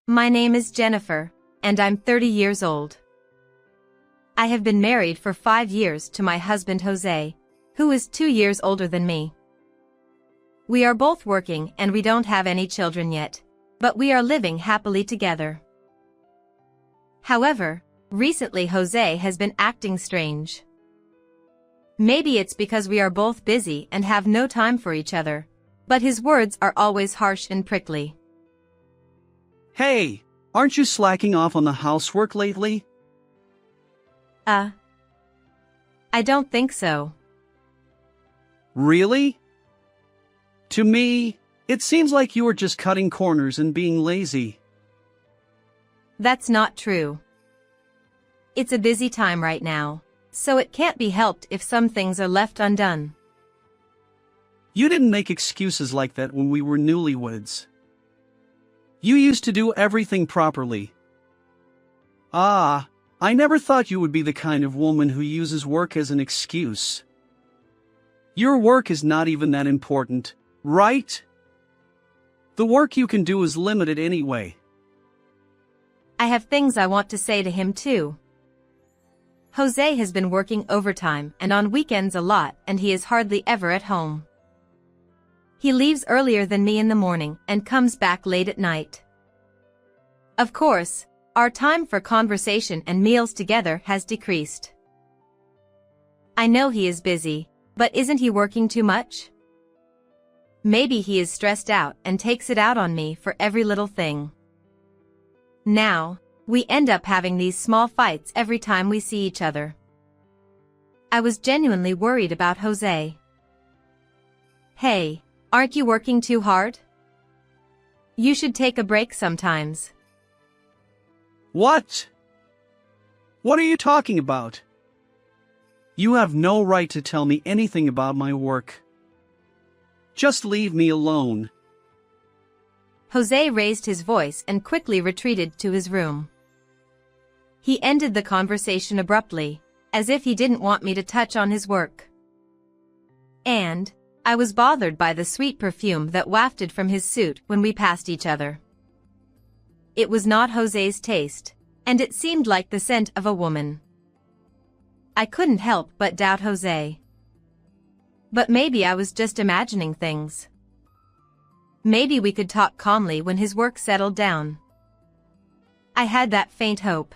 My name is Jennifer, and I'm 30 years old. I have been married for 5 years to my husband Jose, who is 2 years older than me. We are both working and we don't have any children yet, but we are living happily together. However, recently Jose has been acting strange. Maybe it's because we are both busy and have no time for each other, but his words are always harsh and prickly. Hey, aren't you slacking off on the housework lately? I don't think so. Really? To me, it seems like you are just cutting corners and being lazy. That's not true. It's a busy time right now, so it can't be helped if some things are left undone. You didn't make excuses like that when we were newlyweds. You used to do everything properly. I never thought you would be the kind of woman who uses work as an excuse. Your work is not even that important, right? The work you can do is limited anyway. I have things I want to say to him too. Jose has been working overtime and on weekends a lot, and he is hardly ever at home. He leaves earlier than me in the morning and comes back late at night. Of course, our time for conversation and meals together has decreased. I know he is busy, but isn't he working too much? Maybe he is stressed out and takes it out on me for every little thing. Now, we end up having these small fights every time we see each other. I was genuinely worried about Jose. Hey, aren't you working too hard? You should take a break sometimes. What? What are you talking about? You have no right to tell me anything about my work. Just leave me alone. Jose raised his voice and quickly retreated to his room. He ended the conversation abruptly, as if he didn't want me to touch on his work. And I was bothered by the sweet perfume that wafted from his suit when we passed each other. It was not Jose's taste, and it seemed like the scent of a woman. I couldn't help but doubt Jose. But maybe I was just imagining things. Maybe we could talk calmly when his work settled down. I had that faint hope.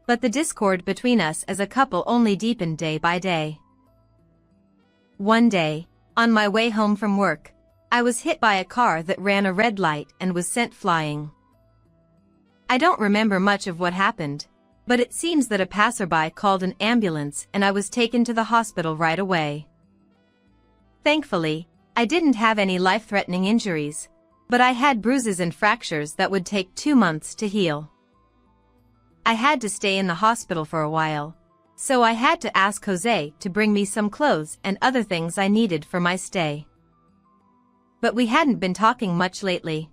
But the discord between us as a couple only deepened day by day. One day, on my way home from work, I was hit by a car that ran a red light and was sent flying. I don't remember much of what happened, but it seems that a passerby called an ambulance and I was taken to the hospital right away. Thankfully, I didn't have any life-threatening injuries, but I had bruises and fractures that would take 2 months to heal. I had to stay in the hospital for a while, so I had to ask Jose to bring me some clothes and other things I needed for my stay. But we hadn't been talking much lately.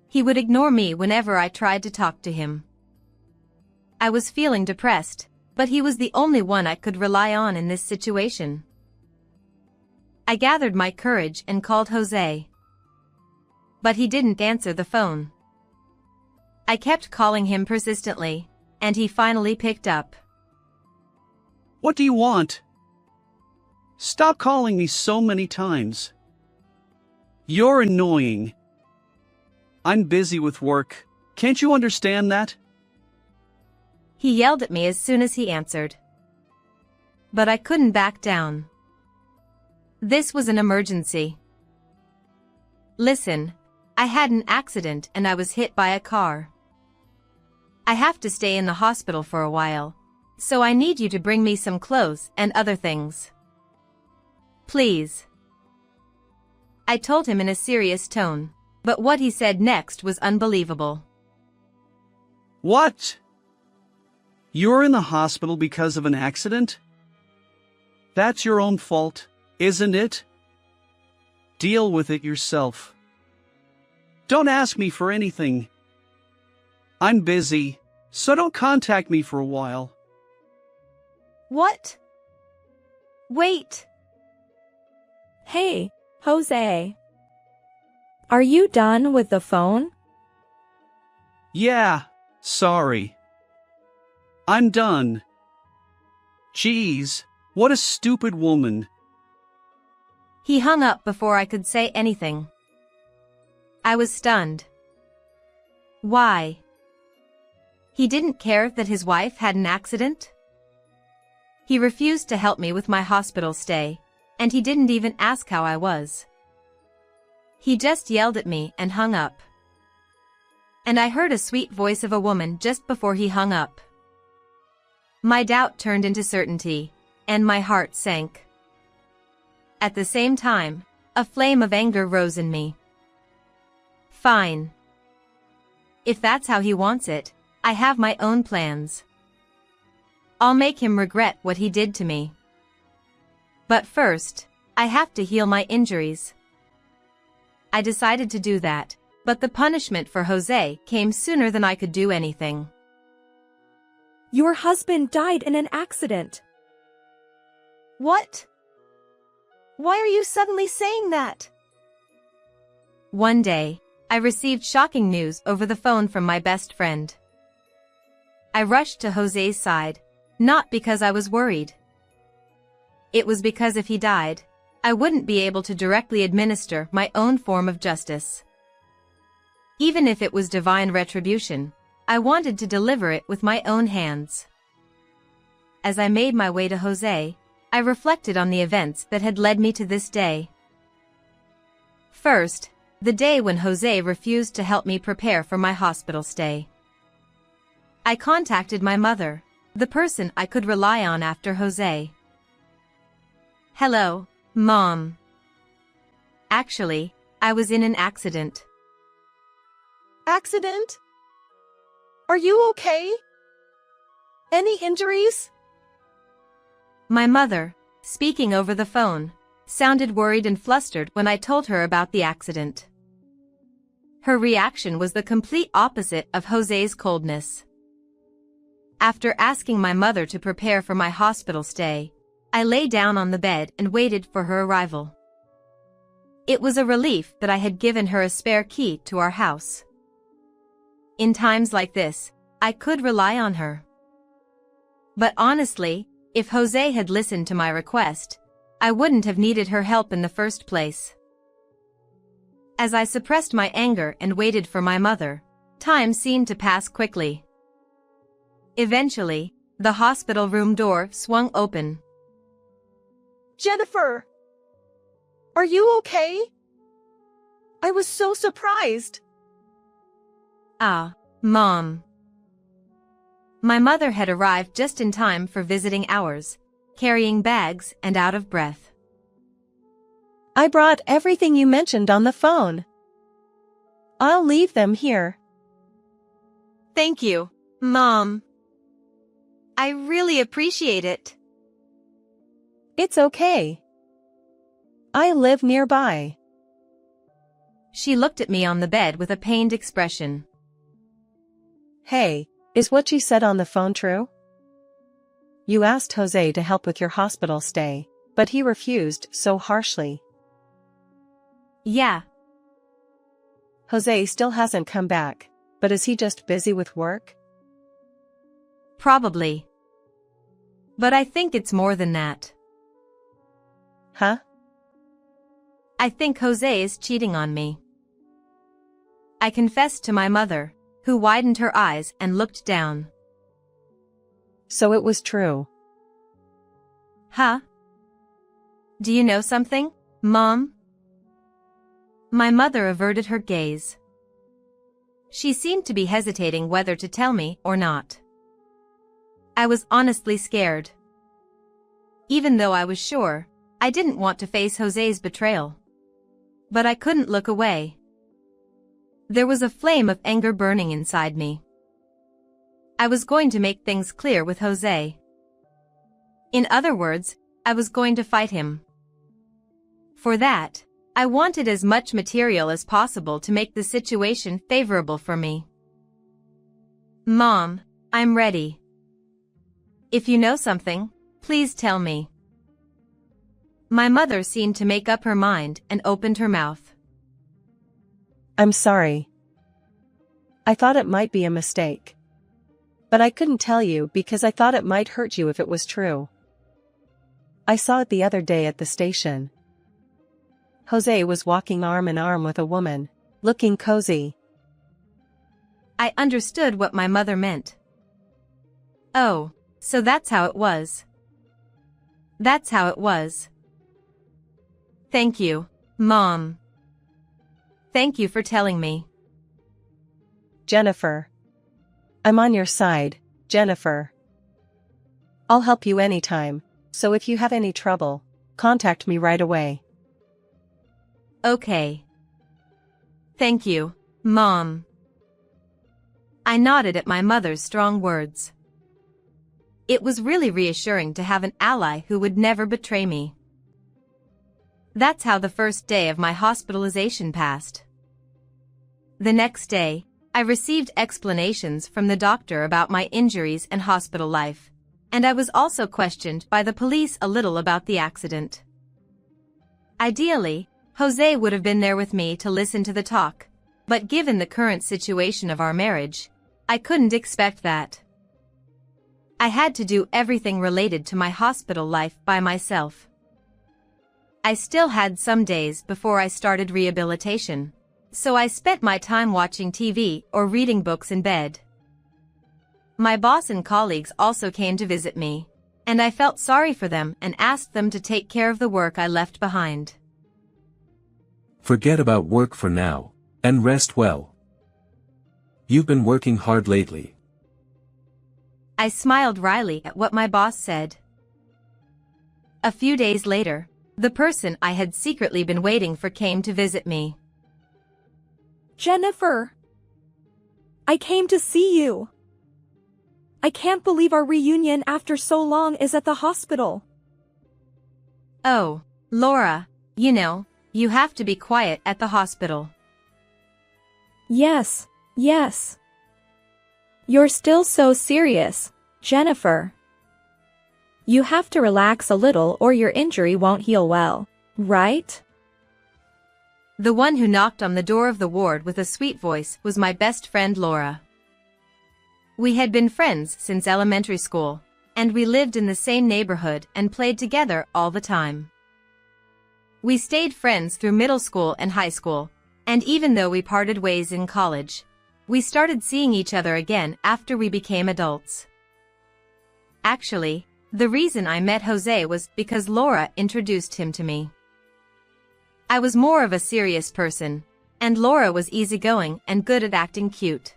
He would ignore me whenever I tried to talk to him. I was feeling depressed, but he was the only one I could rely on in this situation. I gathered my courage and called Jose. But he didn't answer the phone. I kept calling him persistently, and he finally picked up. What do you want? Stop calling me so many times. You're annoying. I'm busy with work. Can't you understand that? He yelled at me as soon as he answered. But I couldn't back down. This was an emergency. Listen, I had an accident and I was hit by a car. I have to stay in the hospital for a while, so I need you to bring me some clothes and other things. Please. I told him in a serious tone, but what he said next was unbelievable. What? You're in the hospital because of an accident? That's your own fault, isn't it? Deal with it yourself. Don't ask me for anything. I'm busy, so don't contact me for a while. What? Wait. Hey, Jose. Are you done with the phone? Yeah, sorry. I'm done. Jeez, what a stupid woman. He hung up before I could say anything. I was stunned. Why? He didn't care that his wife had an accident? He refused to help me with my hospital stay, and he didn't even ask how I was. He just yelled at me and hung up. And I heard a sweet voice of a woman just before he hung up. My doubt turned into certainty, and my heart sank. At the same time, a flame of anger rose in me. Fine. If that's how he wants it, I have my own plans. I'll make him regret what he did to me. But first, I have to heal my injuries. I decided to do that, but the punishment for Jose came sooner than I could do anything. Your husband died in an accident. What? Why are you suddenly saying that? One day, I received shocking news over the phone from my best friend. I rushed to Jose's side, not because I was worried. It was because if he died, I wouldn't be able to directly administer my own form of justice. Even if it was divine retribution, I wanted to deliver it with my own hands. As I made my way to Jose, I reflected on the events that had led me to this day. First, the day when Jose refused to help me prepare for my hospital stay. I contacted my mother, the person I could rely on after Jose. Hello, Mom. Actually, I was in an accident. Accident? Are you okay? Any injuries? My mother, speaking over the phone, sounded worried and flustered when I told her about the accident. Her reaction was the complete opposite of Jose's coldness. After asking my mother to prepare for my hospital stay, I lay down on the bed and waited for her arrival. It was a relief that I had given her a spare key to our house. In times like this, I could rely on her. But honestly, if Jose had listened to my request, I wouldn't have needed her help in the first place. As I suppressed my anger and waited for my mother, time seemed to pass quickly. Eventually, the hospital room door swung open. Jennifer! Are you okay? I was so surprised. Ah, Mom. My mother had arrived just in time for visiting hours, carrying bags and out of breath. I brought everything you mentioned on the phone. I'll leave them here. Thank you, Mom. I really appreciate it. It's okay. I live nearby. She looked at me on the bed with a pained expression. Hey, is what you said on the phone true? You asked Jose to help with your hospital stay, but he refused so harshly. Yeah. Jose still hasn't come back, but is he just busy with work? Probably. But I think it's more than that. Huh? I think Jose is cheating on me. I confessed to my mother, who widened her eyes and looked down. So it was true. Huh? Do you know something, Mom? My mother averted her gaze. She seemed to be hesitating whether to tell me or not. I was honestly scared. Even though I was sure, I didn't want to face Jose's betrayal. But I couldn't look away. There was a flame of anger burning inside me. I was going to make things clear with Jose. In other words, I was going to fight him. For that, I wanted as much material as possible to make the situation favorable for me. Mom, I'm ready. If you know something, please tell me. My mother seemed to make up her mind and opened her mouth. I'm sorry. I thought it might be a mistake. But I couldn't tell you because I thought it might hurt you if it was true. I saw it the other day at the station. Jose was walking arm in arm with a woman, looking cozy. I understood what my mother meant. Oh, so that's how it was. That's how it was. Thank you, Mom. Thank you for telling me. Jennifer. I'm on your side, Jennifer. I'll help you anytime, so if you have any trouble, contact me right away. Okay. Thank you, Mom. I nodded at my mother's strong words. It was really reassuring to have an ally who would never betray me. That's how the first day of my hospitalization passed. The next day, I received explanations from the doctor about my injuries and hospital life, and I was also questioned by the police a little about the accident. Ideally, Jose would have been there with me to listen to the talk, but given the current situation of our marriage, I couldn't expect that. I had to do everything related to my hospital life by myself. I still had some days before I started rehabilitation, so I spent my time watching TV or reading books in bed. My boss and colleagues also came to visit me, and I felt sorry for them and asked them to take care of the work I left behind. Forget about work for now, and rest well. You've been working hard lately. I smiled wryly at what my boss said. A few days later, the person I had secretly been waiting for came to visit me. Jennifer! I came to see you. I can't believe our reunion after so long is at the hospital. Oh, Laura, you have to be quiet at the hospital. Yes. You're still so serious, Jennifer. You have to relax a little or your injury won't heal well, right? The one who knocked on the door of the ward with a sweet voice was my best friend Laura. We had been friends since elementary school, and we lived in the same neighborhood and played together all the time. We stayed friends through middle school and high school, and even though we parted ways in college, we started seeing each other again after we became adults. Actually, the reason I met Jose was because Laura introduced him to me. I was more of a serious person, and Laura was easygoing and good at acting cute.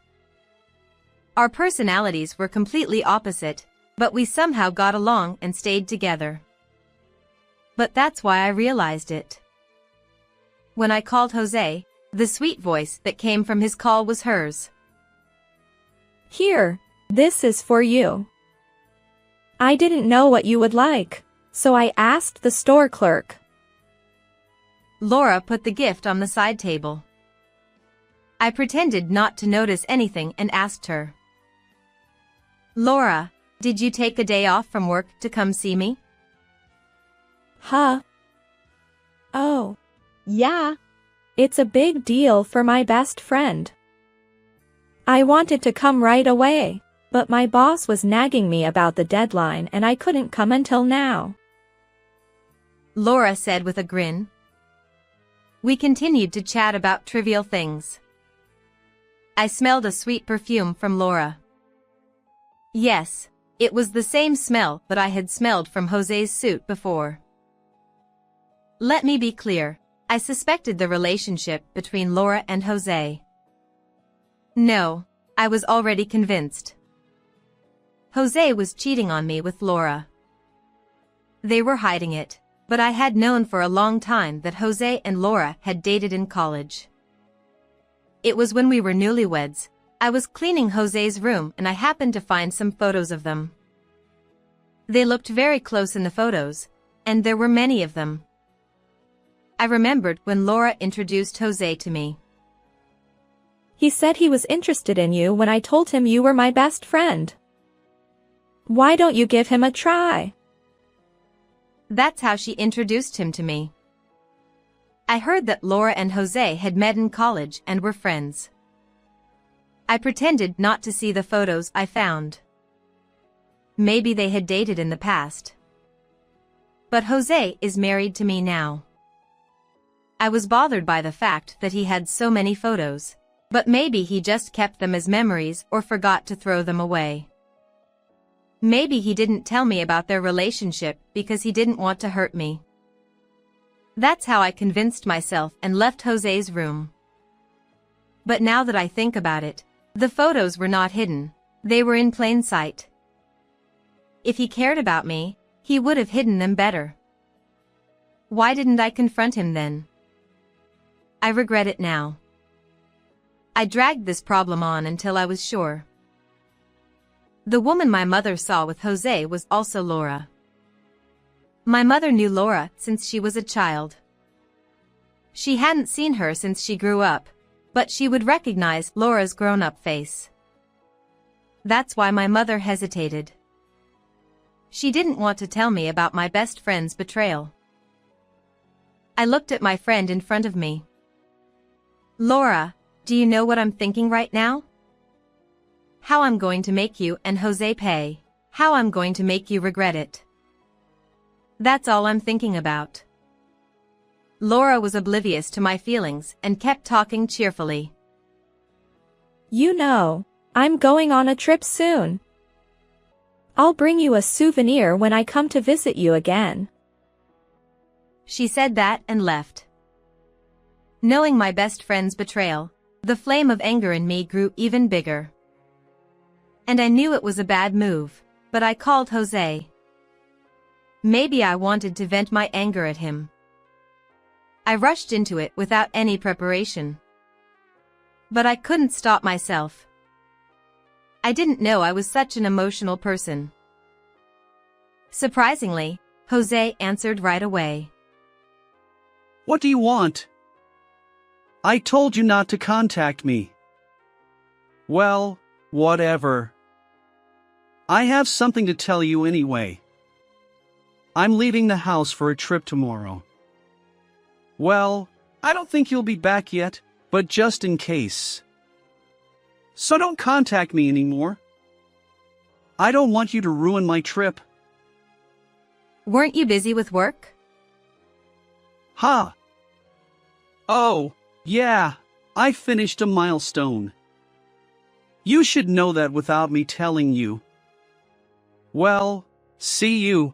Our personalities were completely opposite, but we somehow got along and stayed together. But that's why I realized it. When I called Jose, the sweet voice that came from his call was hers. Here, this is for you. I didn't know what you would like, so I asked the store clerk. Laura put the gift on the side table. I pretended not to notice anything and asked her. Laura, did you take a day off from work to come see me? Huh? Oh, yeah. It's a big deal for my best friend. I wanted to come right away, but my boss was nagging me about the deadline and I couldn't come until now. Laura said with a grin. We continued to chat about trivial things. I smelled a sweet perfume from Laura. Yes, it was the same smell that I had smelled from Jose's suit before. Let me be clear, I suspected the relationship between Laura and Jose. No, I was already convinced. Jose was cheating on me with Laura. They were hiding it, but I had known for a long time that Jose and Laura had dated in college. It was when we were newlyweds. I was cleaning Jose's room and I happened to find some photos of them. They looked very close in the photos, and there were many of them. I remembered when Laura introduced Jose to me. He said he was interested in you when I told him you were my best friend. Why don't you give him a try? That's how she introduced him to me. I heard that Laura and Jose had met in college and were friends. I pretended not to see the photos I found. Maybe they had dated in the past. But Jose is married to me now. I was bothered by the fact that he had so many photos, but maybe he just kept them as memories or forgot to throw them away. Maybe he didn't tell me about their relationship because he didn't want to hurt me. That's how I convinced myself and left Jose's room. But now that I think about it, the photos were not hidden, they were in plain sight. If he cared about me, he would have hidden them better. Why didn't I confront him then? I regret it now. I dragged this problem on until I was sure. The woman my mother saw with Jose was also Laura. My mother knew Laura since she was a child. She hadn't seen her since she grew up, but she would recognize Laura's grown-up face. That's why my mother hesitated. She didn't want to tell me about my best friend's betrayal. I looked at my friend in front of me. Laura, do you know what I'm thinking right now? How I'm going to make you and Jose pay. How I'm going to make you regret it. That's all I'm thinking about. Laura was oblivious to my feelings and kept talking cheerfully. You know, I'm going on a trip soon. I'll bring you a souvenir when I come to visit you again. She said that and left. Knowing my best friend's betrayal, the flame of anger in me grew even bigger. And I knew it was a bad move, but I called Jose. Maybe I wanted to vent my anger at him. I rushed into it without any preparation. But I couldn't stop myself. I didn't know I was such an emotional person. Surprisingly, Jose answered right away. What do you want? I told you not to contact me. Well, whatever. I have something to tell you anyway. I'm leaving the house for a trip tomorrow. Well, I don't think you'll be back yet, but just in case. So don't contact me anymore. I don't want you to ruin my trip. Weren't you busy with work? Huh? Oh, yeah, I finished a milestone. You should know that without me telling you. Well, see you.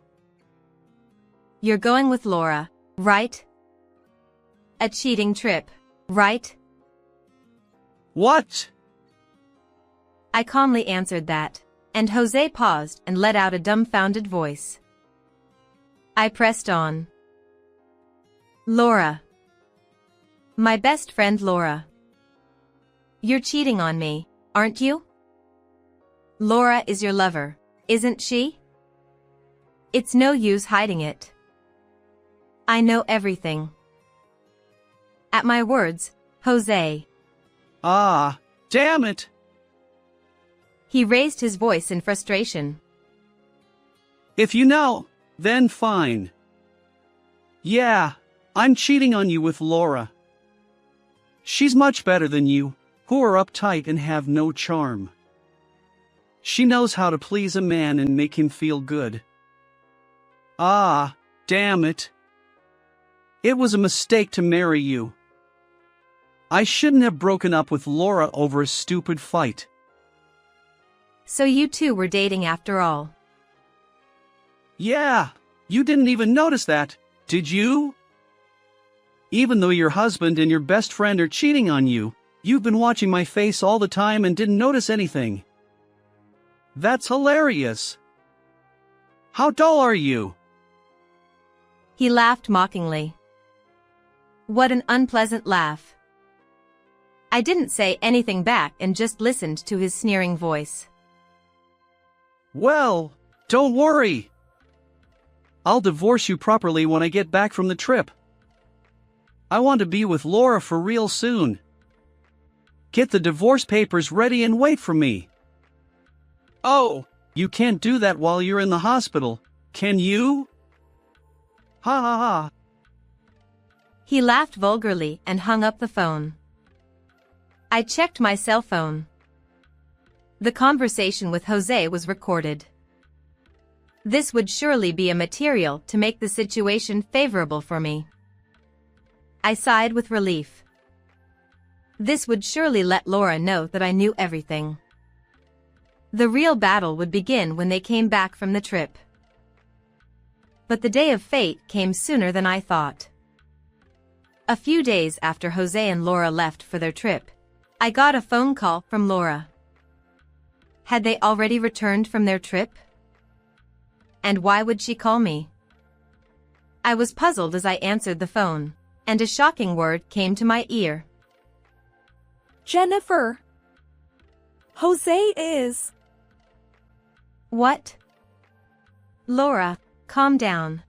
You're going with Laura, right? A cheating trip, right? What? I calmly answered that, and Jose paused and let out a dumbfounded voice. I pressed on. Laura. My best friend Laura. You're cheating on me, aren't you? Laura is your lover, isn't she? It's no use hiding it. I know everything. At my words, Jose. Ah, damn it. He raised his voice in frustration. If you know, then fine. Yeah, I'm cheating on you with Laura. She's much better than you, who are uptight and have no charm. She knows how to please a man and make him feel good. Ah, damn it. It was a mistake to marry you. I shouldn't have broken up with Laura over a stupid fight. So you two were dating after all. Yeah, you didn't even notice that, did you? Even though your husband and your best friend are cheating on you, you've been watching my face all the time and didn't notice anything. That's hilarious. How dull are you? He laughed mockingly. What an unpleasant laugh. I didn't say anything back and just listened to his sneering voice. Well, don't worry. I'll divorce you properly when I get back from the trip. I want to be with Laura for real soon. Get the divorce papers ready and wait for me. Oh, you can't do that while you're in the hospital, can you? Ha ha ha. He laughed vulgarly and hung up the phone. I checked my cell phone. The conversation with Jose was recorded. This would surely be a material to make the situation favorable for me. I sighed with relief. This would surely let Laura know that I knew everything. The real battle would begin when they came back from the trip. But the day of fate came sooner than I thought. A few days after Jose and Laura left for their trip, I got a phone call from Laura. Had they already returned from their trip? And why would she call me? I was puzzled as I answered the phone, and a shocking word came to my ear. Jennifer. Jose is. What? Laura, calm down.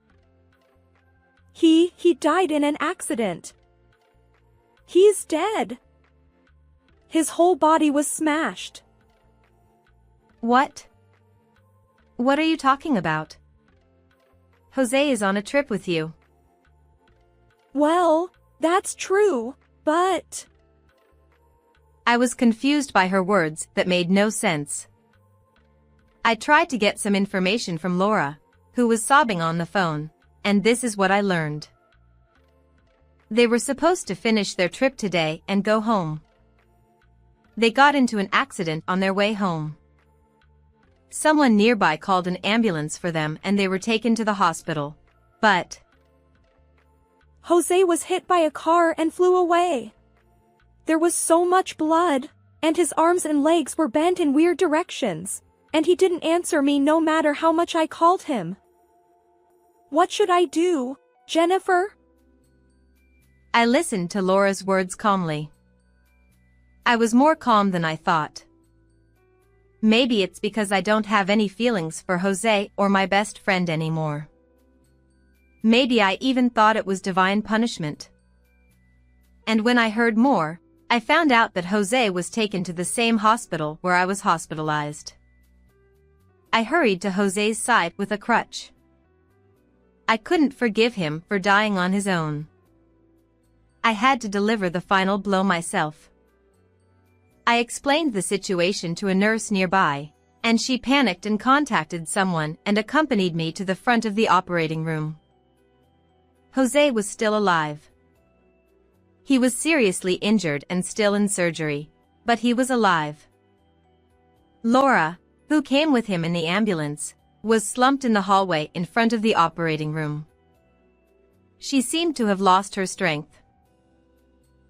He died in an accident. He's dead. His whole body was smashed. What? What are you talking about? Jose is on a trip with you. Well, that's true, but... I was confused by her words that made no sense. I tried to get some information from Laura, who was sobbing on the phone, and this is what I learned. They were supposed to finish their trip today and go home. They got into an accident on their way home. Someone nearby called an ambulance for them and they were taken to the hospital, but... Jose was hit by a car and flew away. There was so much blood, and his arms and legs were bent in weird directions, and he didn't answer me no matter how much I called him. What should I do, Jennifer? I listened to Laura's words calmly. I was more calm than I thought. Maybe it's because I don't have any feelings for Jose or my best friend anymore. Maybe I even thought it was divine punishment. And when I heard more, I found out that Jose was taken to the same hospital where I was hospitalized. I hurried to Jose's side with a crutch. I couldn't forgive him for dying on his own. I had to deliver the final blow myself. I explained the situation to a nurse nearby, and she panicked and contacted someone and accompanied me to the front of the operating room. Jose was still alive. He was seriously injured and still in surgery, but he was alive. Laura, who came with him in the ambulance, was slumped in the hallway in front of the operating room. She seemed to have lost her strength.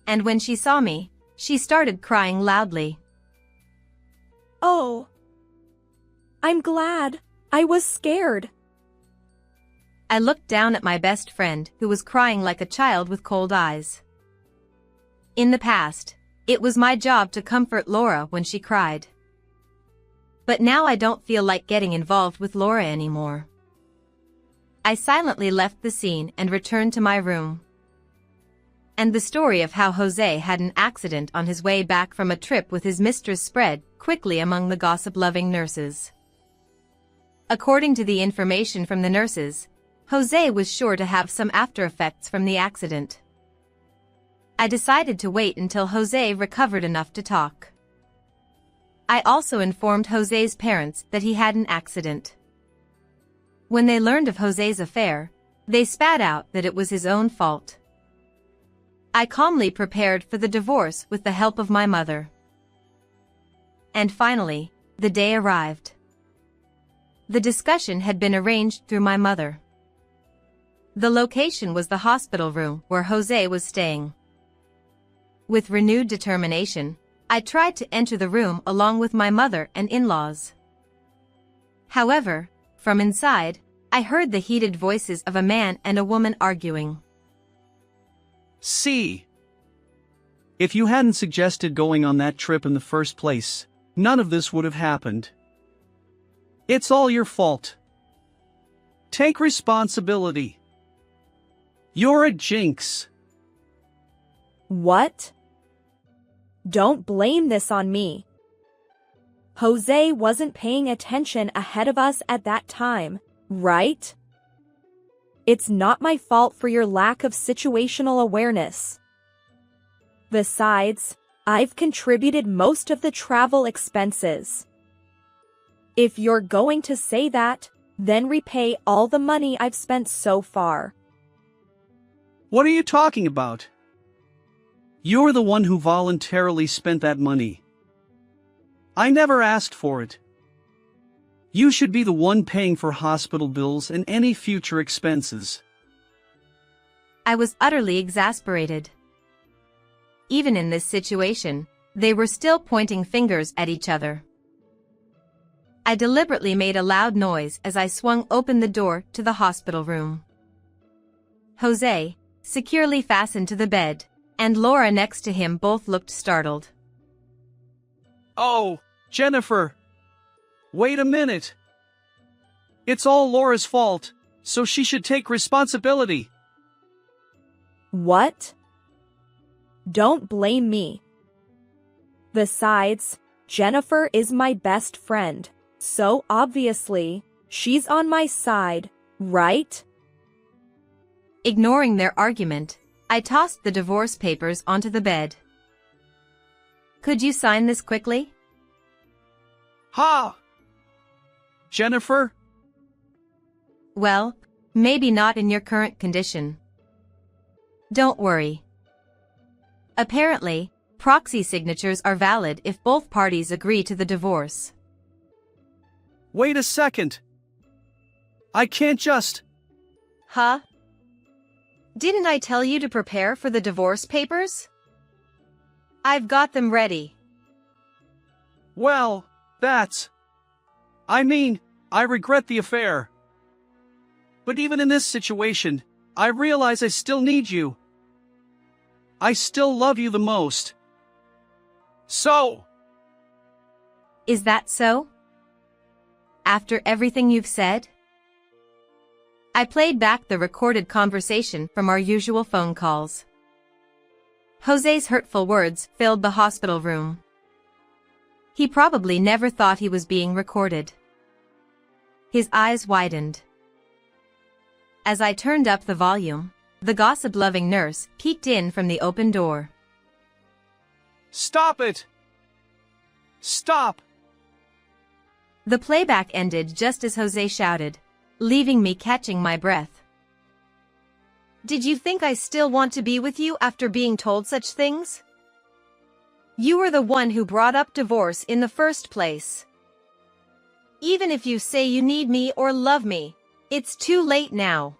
And when she saw me, she started crying loudly. Oh. I'm glad. I was scared. I looked down at my best friend who was crying like a child with cold eyes. In the past, it was my job to comfort Laura when she cried. But now I don't feel like getting involved with Laura anymore. I silently left the scene and returned to my room. And the story of how Jose had an accident on his way back from a trip with his mistress spread quickly among the gossip-loving nurses. According to the information from the nurses, Jose was sure to have some after-effects from the accident. I decided to wait until Jose recovered enough to talk. I also informed Jose's parents that he had an accident. When they learned of Jose's affair, they spat out that it was his own fault. I calmly prepared for the divorce with the help of my mother. And finally, the day arrived. The discussion had been arranged through my mother. The location was the hospital room where Jose was staying. With renewed determination, I tried to enter the room along with my mother and in-laws. However, from inside, I heard the heated voices of a man and a woman arguing. See, if you hadn't suggested going on that trip in the first place, none of this would have happened. It's all your fault. Take responsibility. You're a jinx. What? Don't blame this on me. Jose wasn't paying attention ahead of us at that time, right? It's not my fault for your lack of situational awareness. Besides, I've contributed most of the travel expenses. If you're going to say that, then repay all the money I've spent so far. What are you talking about? You're the one who voluntarily spent that money. I never asked for it. You should be the one paying for hospital bills and any future expenses. I was utterly exasperated. Even in this situation, they were still pointing fingers at each other. I deliberately made a loud noise as I swung open the door to the hospital room. Jose, securely fastened to the bed, and Laura next to him both looked startled. Oh, Jennifer! Wait a minute! It's all Laura's fault, so she should take responsibility. What? Don't blame me. Besides, Jennifer is my best friend, so obviously, she's on my side, right? Ignoring their argument, I tossed the divorce papers onto the bed. Could you sign this quickly? Ha! Jennifer? Well, maybe not in your current condition. Don't worry. Apparently, proxy signatures are valid if both parties agree to the divorce. Wait a second. I can't just... Huh? Didn't I tell you to prepare for the divorce papers? I've got them ready. Well, that's... I mean, I regret the affair. But even in this situation, I realize I still need you. I still love you the most. So... Is that so? After everything you've said? I played back the recorded conversation from our usual phone calls. Jose's hurtful words filled the hospital room. He probably never thought he was being recorded. His eyes widened. As I turned up the volume, the gossip-loving nurse peeked in from the open door. Stop it! Stop! The playback ended just as Jose shouted, leaving me catching my breath. Did you think I still want to be with you after being told such things? You were the one who brought up divorce in the first place. Even if you say you need me or love me, it's too late now.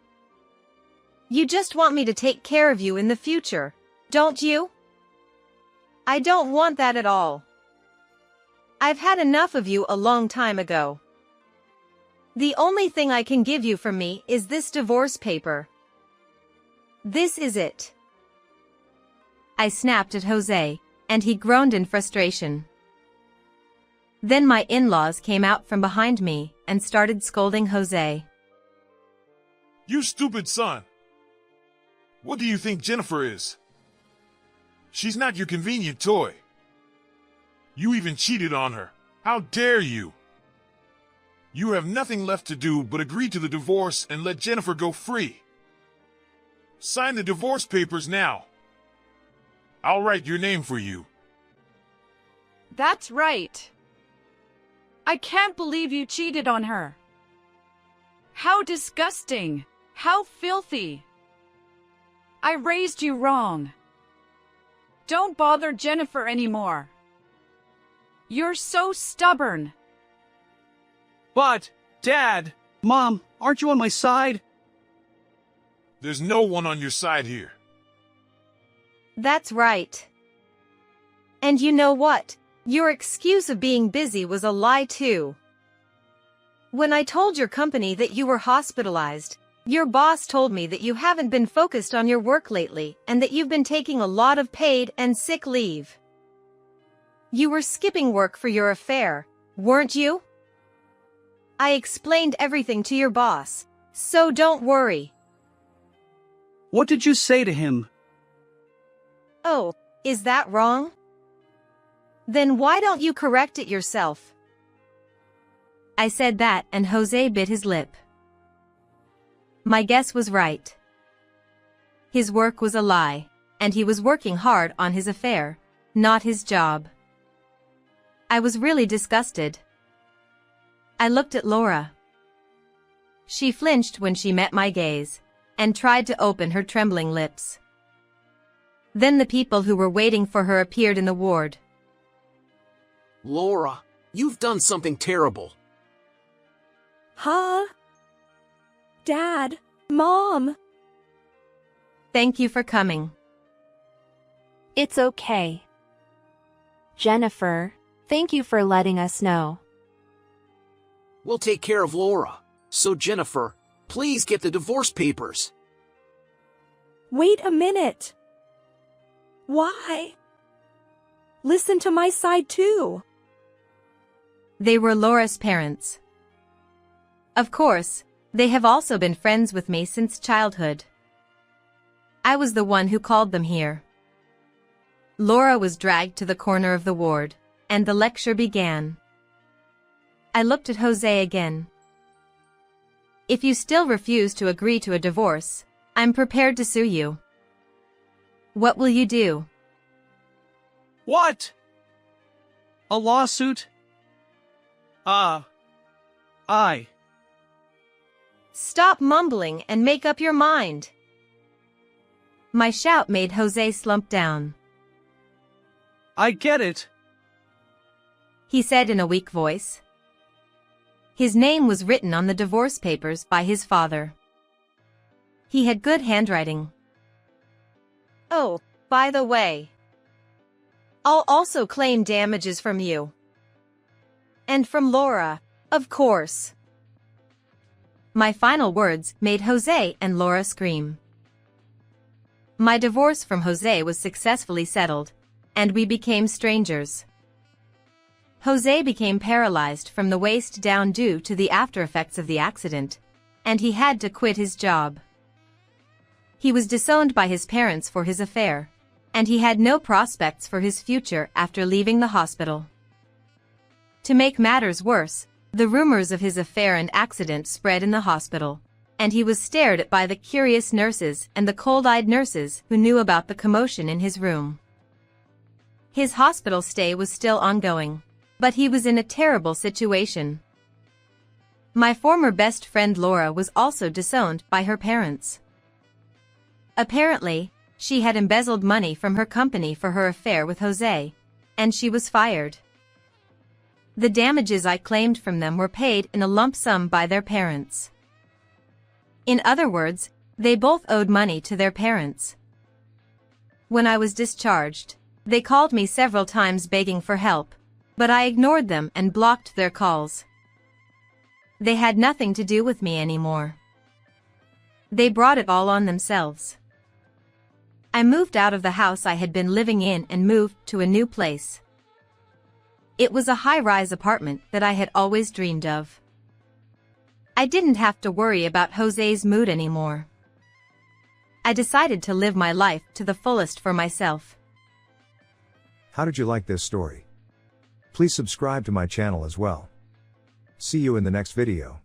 You just want me to take care of you in the future, don't you? I don't want that at all. I've had enough of you a long time ago. The only thing I can give you from me is this divorce paper. This is it. I snapped at Jose, and he groaned in frustration. Then my in-laws came out from behind me and started scolding Jose. You stupid son! What do you think Jennifer is? She's not your convenient toy. You even cheated on her. How dare you? You have nothing left to do but agree to the divorce and let Jennifer go free. Sign the divorce papers now. I'll write your name for you. That's right. I can't believe you cheated on her. How disgusting. How filthy. I raised you wrong. Don't bother Jennifer anymore. You're so stubborn. But, Dad, Mom, aren't you on my side? There's no one on your side here. That's right. And you know what? Your excuse of being busy was a lie too. When I told your company that you were hospitalized, your boss told me that you haven't been focused on your work lately and that you've been taking a lot of paid and sick leave. You were skipping work for your affair, weren't you? I explained everything to your boss, so don't worry. What did you say to him? Oh, is that wrong? Then why don't you correct it yourself? I said that and Jose bit his lip. My guess was right. His work was a lie, and he was working hard on his affair, not his job. I was really disgusted. I looked at Laura. She flinched when she met my gaze, and tried to open her trembling lips. Then the people who were waiting for her appeared in the ward. Laura, you've done something terrible. Huh? Dad, Mom. Thank you for coming. It's okay. Jennifer, thank you for letting us know. We'll take care of Laura. So Jennifer, please get the divorce papers. Wait a minute. Why? Listen to my side too. They were Laura's parents. Of course, they have also been friends with me since childhood. I was the one who called them here. Laura was dragged to the corner of the ward, and the lecture began. I looked at Jose again. If you still refuse to agree to a divorce, I'm prepared to sue you. What will you do? What? A lawsuit? I. Stop mumbling and make up your mind. My shout made Jose slump down. I get it. He said in a weak voice. His name was written on the divorce papers by his father. He had good handwriting. Oh, by the way, I'll also claim damages from you. And from Laura, of course. My final words made Jose and Laura scream. My divorce from Jose was successfully settled, and we became strangers. Jose became paralyzed from the waist down due to the aftereffects of the accident, and he had to quit his job. He was disowned by his parents for his affair, and he had no prospects for his future after leaving the hospital. To make matters worse, the rumors of his affair and accident spread in the hospital, and he was stared at by the curious nurses and the cold-eyed nurses who knew about the commotion in his room. His hospital stay was still ongoing, but he was in a terrible situation. My former best friend Laura was also disowned by her parents. Apparently, she had embezzled money from her company for her affair with Jose, and she was fired. The damages I claimed from them were paid in a lump sum by their parents. In other words, they both owed money to their parents. When I was discharged, they called me several times begging for help, but I ignored them and blocked their calls. They had nothing to do with me anymore. They brought it all on themselves. I moved out of the house I had been living in and moved to a new place. It was a high-rise apartment that I had always dreamed of. I didn't have to worry about Jose's mood anymore. I decided to live my life to the fullest for myself. How did you like this story? Please subscribe to my channel as well. See you in the next video.